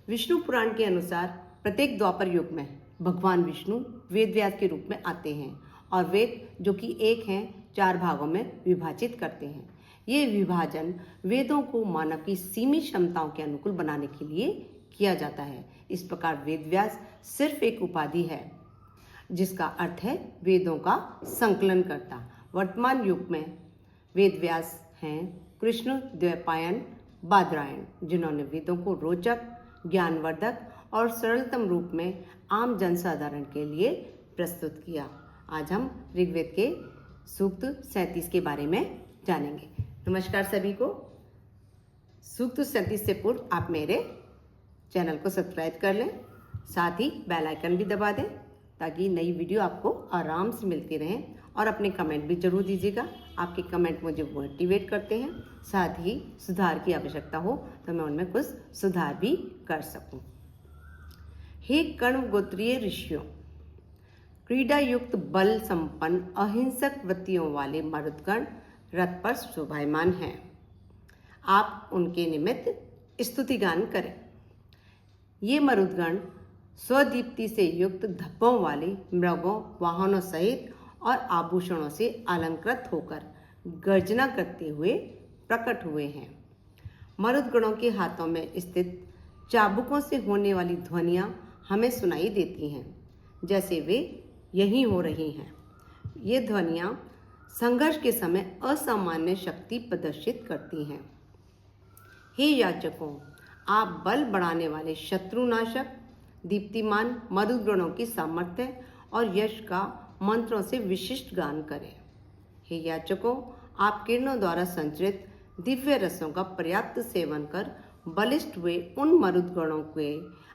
विष्णु पुराण के अनुसार प्रत्येक द्वापर युग में भगवान विष्णु वेद व्यास के रूप में आते हैं और वेद जो कि एक हैं 4 भागों में विभाजित करते हैं। ये विभाजन वेदों को मानव की सीमित क्षमताओं के अनुकूल बनाने के लिए किया जाता है। इस प्रकार वेद व्यास सिर्फ एक उपाधि है जिसका अर्थ है वेदों का संकलन करता। वर्तमान युग में वेद व्यास हैं कृष्ण द्वैपायन बादरायण, जिन्होंने वेदों को रोचक, ज्ञानवर्धक और सरलतम रूप में आम जनसाधारण के लिए प्रस्तुत किया। आज हम ऋग्वेद के सूक्त 37 के बारे में जानेंगे। नमस्कार सभी को। सूक्त 37 से पूर्व आप मेरे चैनल को सब्सक्राइब कर लें, साथ ही बेल आइकन भी दबा दें ताकि नई वीडियो आपको आराम से मिलती रहे। और अपने कमेंट भी जरूर दीजिएगा, आपके कमेंट मुझे मोटिवेट करते हैं। साथ ही सुधार की आवश्यकता हो तो मैं उनमें कुछ सुधार भी कर सकूं। हे कण्व गोत्रीय ऋषियों, क्रीड़ा युक्त बल संपन्न अहिंसक वृत्तियों वाले मरुदगण रथ पर शोभायमान हैं। आप उनके निमित्त स्तुतिगान करें। ये मरुदगण स्वदीप्ति से युक्त धब्बों वाले मृगों, वाहनों सहित और आभूषणों से अलंकृत होकर गर्जना करते हुए प्रकट हुए हैं। मरुदगणों के हाथों में स्थित चाबुकों से होने वाली ध्वनियाँ हमें सुनाई देती हैं, जैसे वे यहीं हो रही हैं। ये ध्वनियाँ संघर्ष के समय असामान्य शक्ति प्रदर्शित करती हैं। हे याचकों, आप बल बढ़ाने वाले शत्रुनाशक दीप्तिमान मरुदगणों की सामर्थ्य और यश का मंत्रों से विशिष्ट गान करें। हे याचकों, आप किरणों द्वारा संचरित दिव्य रसों का पर्याप्त सेवन कर बलिष्ठ हुए उन मरुदगणों के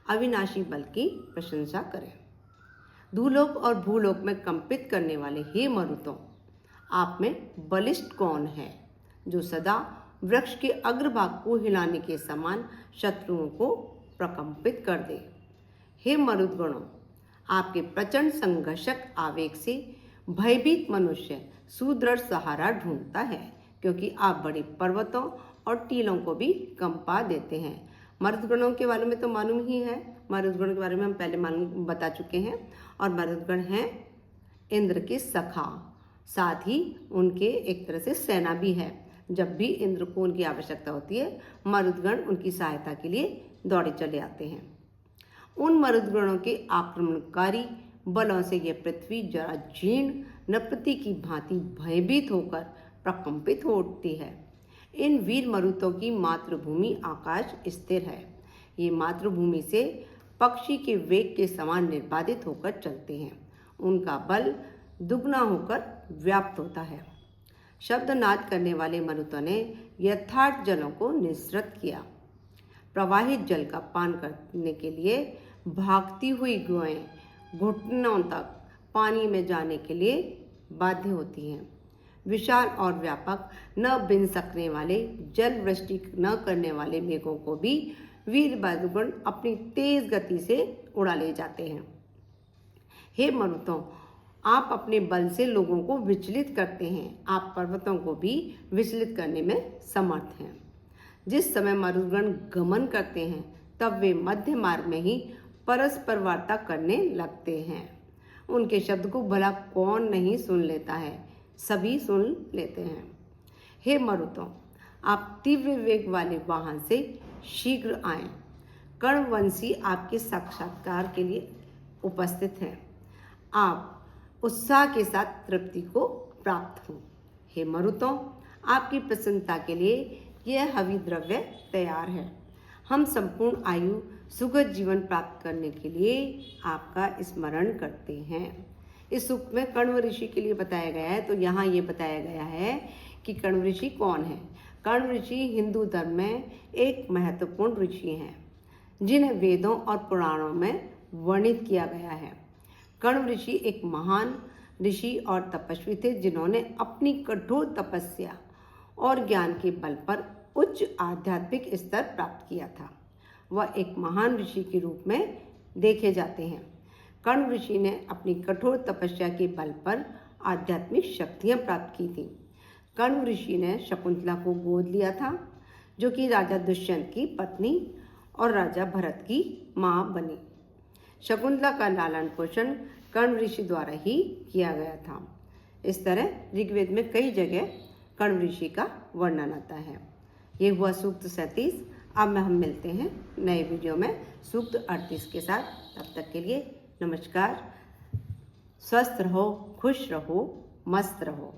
अविनाशी बल की प्रशंसा करें। धूलोक और भूलोक में कंपित करने वाले हे मरुतों, आप में बलिष्ठ कौन है जो सदा वृक्ष के अग्रभाग को हिलाने के समान शत्रुओं को प्रकंपित कर दे। हे मरुदगणों, आपके प्रचंड संघर्षक आवेग से भयभीत मनुष्य सुदृढ़ सहारा ढूंढता है, क्योंकि आप बड़े पर्वतों और टीलों को भी कंपा देते हैं। मरुदगणों के बारे में तो मालूम ही है, मरुदगणों के बारे में हम पहले मालूम बता चुके हैं। और मरुदगण हैं इंद्र के सखा, साथ ही उनके एक तरह से सेना भी है। जब भी इंद्र को उनकी आवश्यकता होती है, मरुदगण उनकी सहायता के लिए दौड़े चले आते हैं। उन मरुदगणों के आक्रमणकारी बलों से यह पृथ्वी जरा जीर्ण नृपति की भांति भयभीत होकर प्रकंपित हो उठती है। इन वीर मरुतों की मातृभूमि आकाश स्थिर है। ये मातृभूमि से पक्षी के वेग के समान निर्बाधित होकर चलते हैं। उनका बल दुगना होकर व्याप्त होता है। शब्दनाद करने वाले मरुतों ने यथार्थ जलों को निःसृत किया। प्रवाहित जल का पान करने के लिए भागती हुई गौएं घुटनों तक पानी में जाने के लिए बाध्य होती हैं। विशाल और व्यापक न बिन सकने वाले जल वृष्टि न करने वाले मेघों को भी वीर मरुदगण अपनी तेज गति से उड़ा ले जाते हैं। हे मरुतों, आप अपने बल से लोगों को विचलित करते हैं। आप पर्वतों को भी विचलित करने में समर्थ हैं। जिस समय मरुदगण गमन करते हैं तब वे मध्य मार्ग में ही परस्पर वार्ता करने लगते हैं। उनके शब्द को भला कौन नहीं सुन लेता है, सभी सुन लेते हैं। हे मरुतों, आप तीव्र वेग वाले वाहन से शीघ्र आएं। कर्णवंशी आपके साक्षात्कार के लिए उपस्थित हैं। आप उत्साह के साथ तृप्ति को प्राप्त हों। हे मरुतों, आपकी प्रसन्नता के लिए यह हवि द्रव्य तैयार है। हम संपूर्ण आयु सुखद जीवन प्राप्त करने के लिए आपका स्मरण करते हैं। इस सूक्त में कण्व ऋषि के लिए बताया गया है। तो यहाँ ये बताया गया है कि कण्व ऋषि कौन है। कण्व ऋषि हिंदू धर्म में एक महत्वपूर्ण ऋषि हैं जिन्हें वेदों और पुराणों में वर्णित किया गया है। कण्व ऋषि एक महान ऋषि और तपस्वी थे जिन्होंने अपनी कठोर तपस्या और ज्ञान के बल पर उच्च आध्यात्मिक स्तर प्राप्त किया था। वह एक महान ऋषि के रूप में देखे जाते हैं। कण्व ऋषि ने अपनी कठोर तपस्या के बल पर आध्यात्मिक शक्तियां प्राप्त की थी। कण्व ऋषि ने शकुंतला को गोद लिया था, जो कि राजा दुष्यंत की पत्नी और राजा भरत की माँ बनी। शकुंतला का लालन पोषण कर्ण ऋषि द्वारा ही किया गया था। इस तरह ऋग्वेद में कई जगह कर्ण ऋषि का वर्णन आता है। ये हुआ सूक्त 37। अब हम मिलते हैं नए वीडियो में सूक्त 38 के साथ। तब तक के लिए नमस्कार। स्वस्थ रहो, खुश रहो, मस्त रहो।